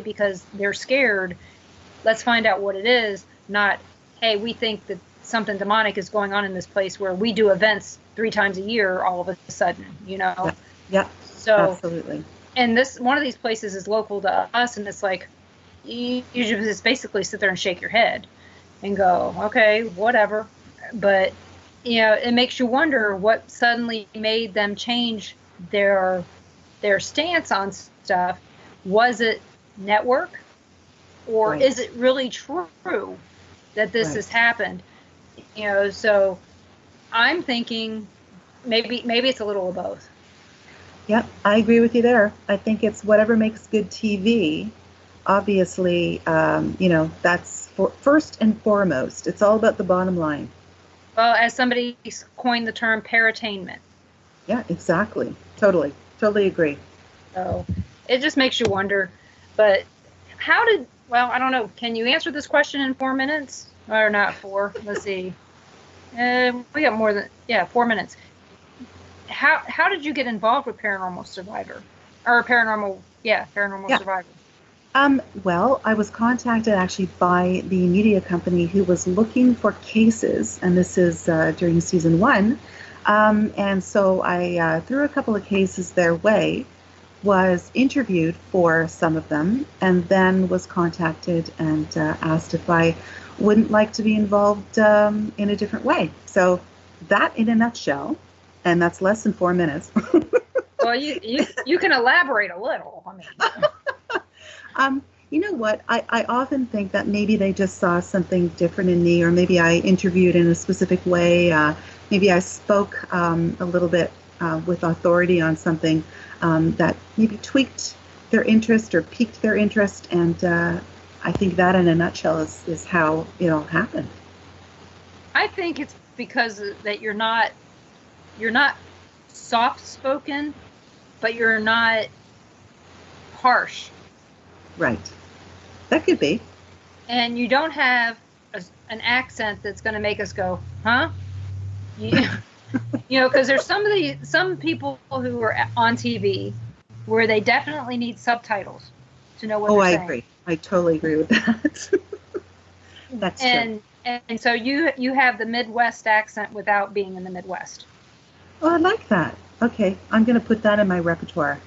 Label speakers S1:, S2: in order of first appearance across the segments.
S1: because they're scared. Let's find out what it is, not, hey, we think that something demonic is going on in this place where we do events 3 times a year all of a sudden,
S2: Yeah,
S1: So,
S2: absolutely.
S1: And one of these places is local to us, and it's like, you just basically sit there and shake your head and go, okay, whatever. But, it makes you wonder what suddenly made them change their stance on stuff. Was it network? Or is it really true that this has happened? So I'm thinking maybe it's a little of both.
S2: Yep, I agree with you there. I think it's whatever makes good TV. Obviously, that's first and foremost. It's all about the bottom line.
S1: Well, as somebody coined the term, paratainment.
S2: Yeah, exactly. Totally agree.
S1: So it just makes you wonder. But well, I don't know. Can you answer this question in 4 minutes? Or not 4? Let's see. We got more than 4 minutes. How did you get involved with Paranormal Survivor? Or Paranormal Survivor?
S2: Well, I was contacted actually by the media company who was looking for cases, and this is during season 1. And so I threw a couple of cases their way, was interviewed for some of them, and then was contacted and asked if I wouldn't like to be involved in a different way. So that in a nutshell, and that's less than 4 minutes.
S1: Well, you can elaborate a little.
S2: I mean. You know what? I often think that maybe they just saw something different in me, or maybe I interviewed in a specific way. Maybe I spoke a little bit with authority on something that maybe tweaked their interest or piqued their interest. And I think that in a nutshell is how it all happened.
S1: I think it's because that you're not soft-spoken, but you're not harsh.
S2: Right. That could be.
S1: And you don't have an accent that's going to make us go, huh? Because there's some people who are on TV where they definitely need subtitles to know what they're saying.
S2: I agree. I totally agree with that. That's true.
S1: And so you have the Midwest accent without being in the Midwest.
S2: Oh, I like that. Okay, I'm going to put that in my repertoire.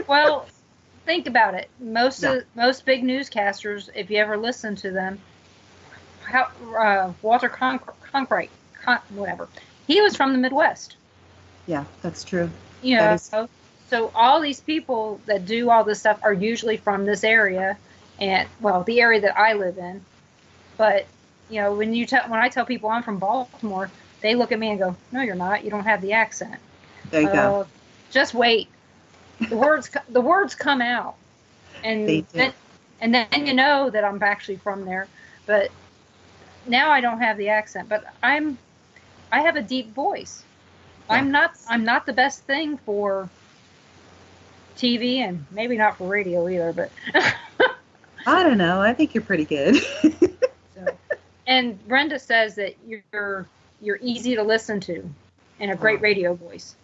S1: Well, think about it. Most big newscasters, if you ever listen to them, Walter Cronkite, whatever, he was from the Midwest.
S2: Yeah, that's true.
S1: So all these people that do all this stuff are usually from this area, and the area that I live in. But when I tell people I'm from Baltimore, they look at me and go, "No, you're not. You don't have the accent."
S2: There you go.
S1: Just wait. The words come out, and then you know that I'm actually from there. But now I don't have the accent, but I have a deep voice. Yeah. I'm not the best thing for TV, and maybe not for radio either. But
S2: I don't know. I think you're pretty good.
S1: And Brenda says that you're easy to listen to, and a great radio voice.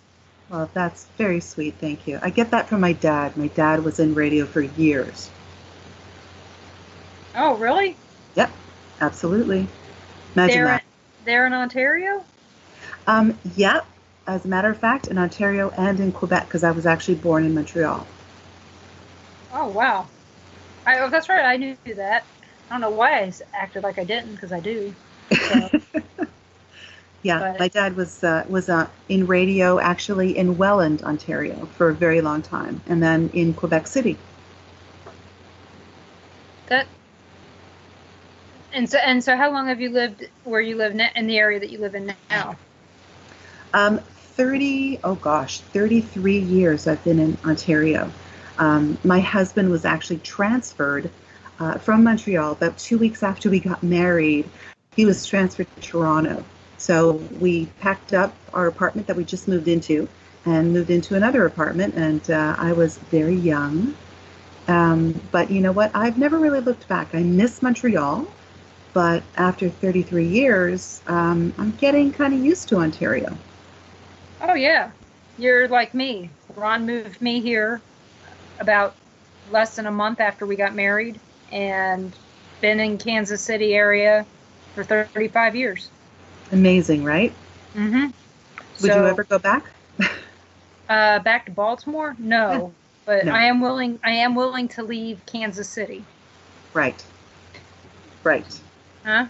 S2: Well, that's very sweet. Thank you. I get that from my dad. My dad was in radio for years.
S1: Oh, really?
S2: Yep, absolutely. Imagine that.
S1: There in Ontario?
S2: Yeah, as a matter of fact, in Ontario and in Quebec, because I was actually born in Montreal.
S1: Oh, wow. That's right. I knew that. I don't know why I acted like I didn't, because I do. So.
S2: Yeah, my dad was in radio actually in Welland, Ontario for a very long time, and then in Quebec City.
S1: And so how long have you lived where you live in the area that you live in now?
S2: 33 years I've been in Ontario. My husband was actually transferred from Montreal about 2 weeks after we got married. He was transferred to Toronto. So we packed up our apartment that we just moved into and moved into another apartment, and I was very young. But you know what? I've never really looked back. I miss Montreal, but after 33 years, I'm getting kind of used to Ontario.
S1: Oh, yeah. You're like me. Ron moved me here about less than a month after we got married, and been in Kansas City area for 35 years.
S2: Amazing, right?
S1: Mm-hmm.
S2: Would you ever go back?
S1: Back to Baltimore? No, but
S2: No.
S1: I am willing to leave Kansas City.
S2: Right.
S1: Huh?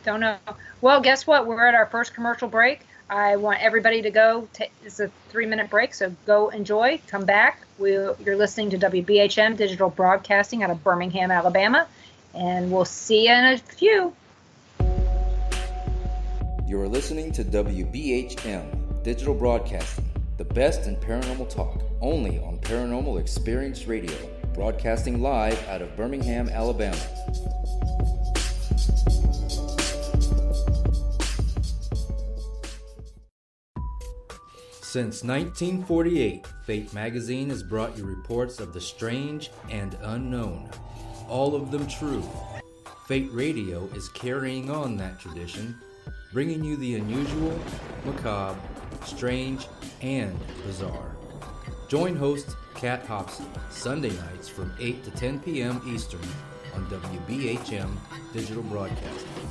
S1: Don't know. Well, guess what? We're at our first commercial break. I want everybody to go. It's a 3-minute break, so go enjoy. Come back. You're listening to WBHM Digital Broadcasting out of Birmingham, Alabama, and we'll see you in a few.
S3: You're listening to WBHM Digital Broadcasting, the best in paranormal talk, only on Paranormal Experience Radio, broadcasting live out of Birmingham, Alabama. Since 1948, Fate magazine has brought you reports of the strange and unknown, all of them true. Fate Radio is carrying on that tradition, bringing you the unusual, macabre, strange, and bizarre. Join host Kat Hobson Sunday nights from 8 to 10 p.m. Eastern on WBHM Digital Broadcasting.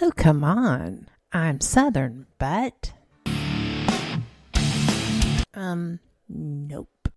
S4: Oh, come on. I'm Southern, but... Nope.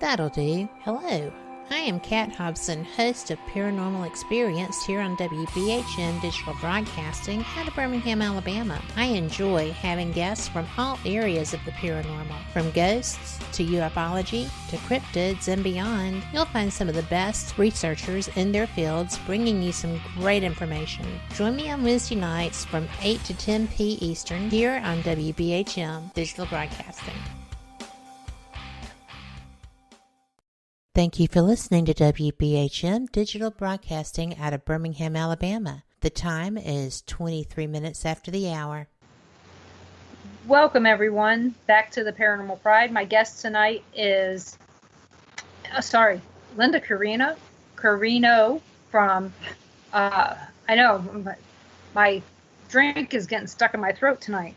S5: That'll do. Hello. I am Kat Hobson, host of Paranormal Experience here on WBHM Digital Broadcasting out of Birmingham, Alabama. I enjoy having guests from all areas of the paranormal, from ghosts to ufology to cryptids and beyond. You'll find some of the best researchers in their fields bringing you some great information. Join me on Wednesday nights from 8 to 10 p. Eastern here on WBHM Digital Broadcasting.
S4: Thank you for listening to WBHM Digital Broadcasting out of Birmingham, Alabama. The time is 23 minutes after the hour.
S1: Welcome, everyone, back to the Paranormal Pride. My guest tonight is, Lynda Quirino from, I know, my drink is getting stuck in my throat tonight.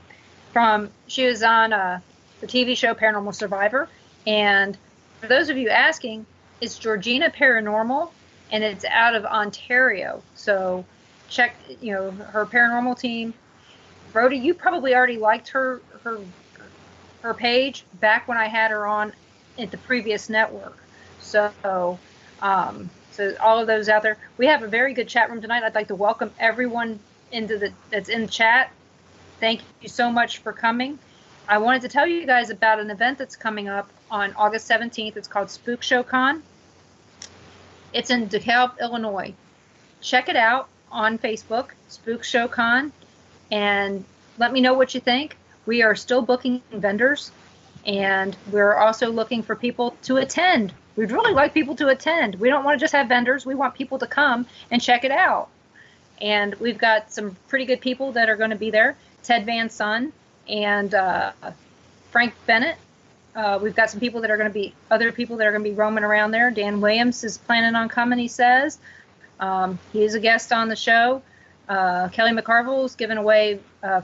S1: She was on the TV show Paranormal Survivor, and for those of you asking, it's Georgina Paranormal, and it's out of Ontario. So check, her paranormal team. Brody, you probably already liked her page back when I had her on at the previous network. So all of those out there, we have a very good chat room tonight. I'd like to welcome everyone that's in the chat. Thank you so much for coming. I wanted to tell you guys about an event that's coming up on August 17th. It's called Spook Show Con. It's in DeKalb, Illinois. Check it out on Facebook, Spook Show Con, and let me know what you think. We are still booking vendors, And we're also looking for people to attend. We'd really like people to attend. We don't want to just have vendors. We want people to come and check it out. And we've got some pretty good people that are going to be there. Ted Van Son and Frank Bennett. We've got some people that are going to be, other people that are going to be roaming around there. Dan Williams is planning on coming, he says. He is a guest on the show. Kelly McCarville is giving away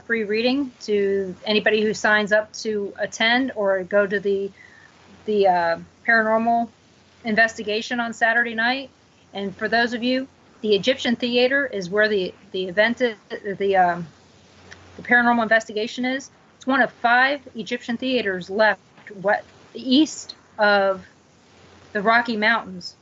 S1: free reading to anybody who signs up to attend or go to the paranormal investigation on Saturday night. And for those of you, the Egyptian Theater is where the event is, the paranormal investigation is. It's one of 5 Egyptian theaters left east of the Rocky Mountains.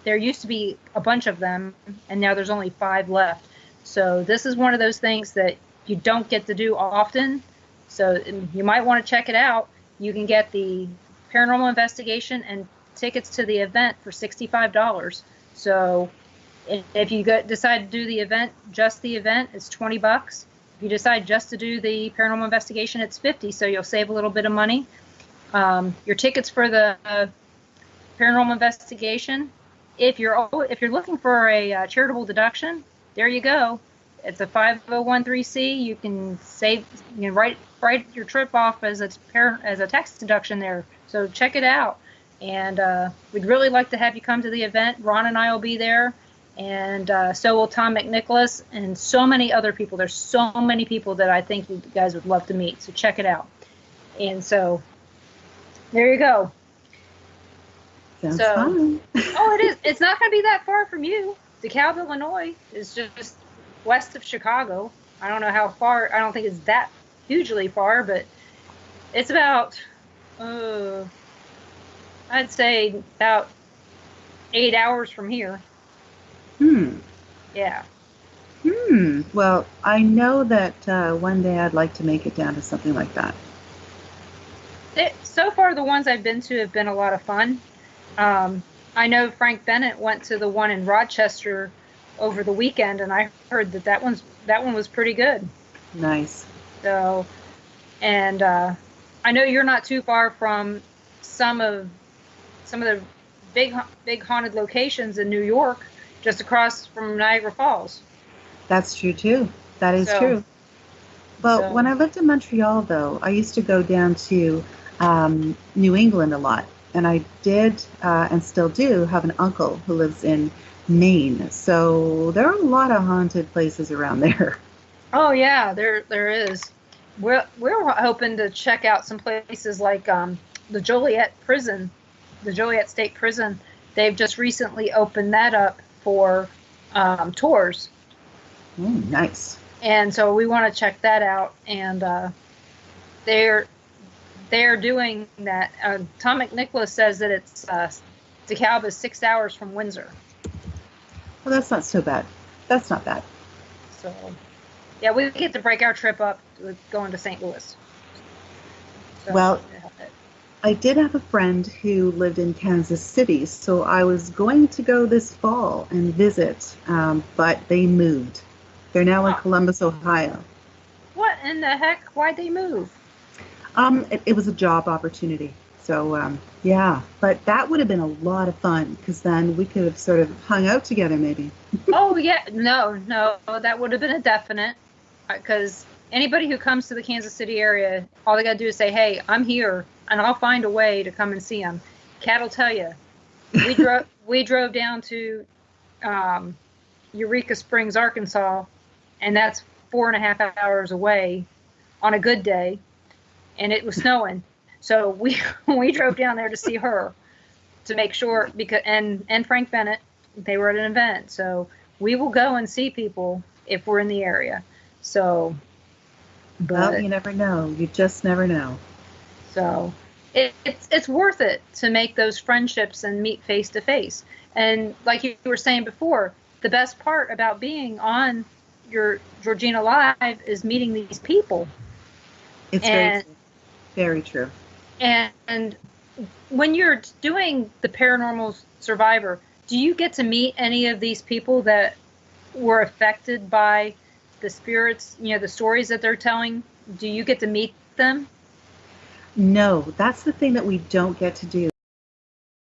S1: There used to be a bunch of them, and now there's only 5 left. So this is one of those things that you don't get to do often. So you might want to check it out. You can get the paranormal investigation and tickets to the event for $65. So if you decide to do the event, just the event, it's $20. If you decide just to do the paranormal investigation, it's $50. So you'll save a little bit of money. Your tickets for the paranormal investigation, if you're looking for a charitable deduction, there you go. It's a 5013C. You can write your trip off as a tax deduction there. So check it out. And we'd really like to have you come to the event. Ron and I will be there. And so will Tom McNicholas and so many other people. There's so many people that I think you guys would love to meet. So check it out. And so there you go.
S2: Sounds fun.
S1: Oh, it is. It's not going to be that far from you. DeKalb, Illinois is just west of Chicago. I don't know how far. I don't think it's that hugely far, but it's about, I'd say about 8 hours from here. Yeah.
S2: Well, I know that one day I'd like to make it down to something like that.
S1: So far, the ones I've been to have been a lot of fun. I know Frank Bennett went to the one in Rochester over the weekend, and I heard that one was pretty good.
S2: Nice.
S1: So, and I know you're not too far from some of the big haunted locations in New York, just across from Niagara Falls.
S2: That's true too. That is true. Well, when I lived in Montreal, though, I used to go down to New England a lot. And I did and still do have an uncle who lives in Maine. So there are a lot of haunted places around there.
S1: Oh, yeah, there is. We're hoping to check out some places like the Joliet Prison, the Joliet State Prison. They've just recently opened that up for tours.
S2: Oh, nice.
S1: And so we want to check that out. And they're doing that. Tom McNicholas says that it's DeKalb is 6 hours from Windsor.
S2: Well, that's not so bad. That's not bad.
S1: So, yeah, we get to break our trip up with going to St. Louis. So,
S2: well, I did have a friend who lived in Kansas City, so I was going to go this fall and visit, but they moved. They're now in Columbus, Ohio.
S1: What in the heck? Why'd they move?
S2: It was a job opportunity. So, yeah. But that would have been a lot of fun, because then we could have sort of hung out together, maybe.
S1: Oh, yeah. No, that would have been a definite. Because anybody who comes to the Kansas City area, all they got to do is say, hey, I'm here, and I'll find a way to come and see them. Kat will tell you. We drove down to Eureka Springs, Arkansas, and that's 4.5 hours away on a good day, and it was snowing. So we drove down there to see her, to make sure, because and Frank Bennett, they were at an event. So we will go and see people if we're in the area. So, but
S2: well, you never know. You just never know.
S1: So it's worth it to make those friendships and meet face to face. And like you were saying before, the best part about being on your Georgina Live is meeting these people.
S2: It's very true.
S1: And when you're doing the Paranormal Survivor, do you get to meet any of these people that were affected by the spirits, the stories that they're telling? Do you get to meet them?
S2: No, that's the thing that we don't get to do.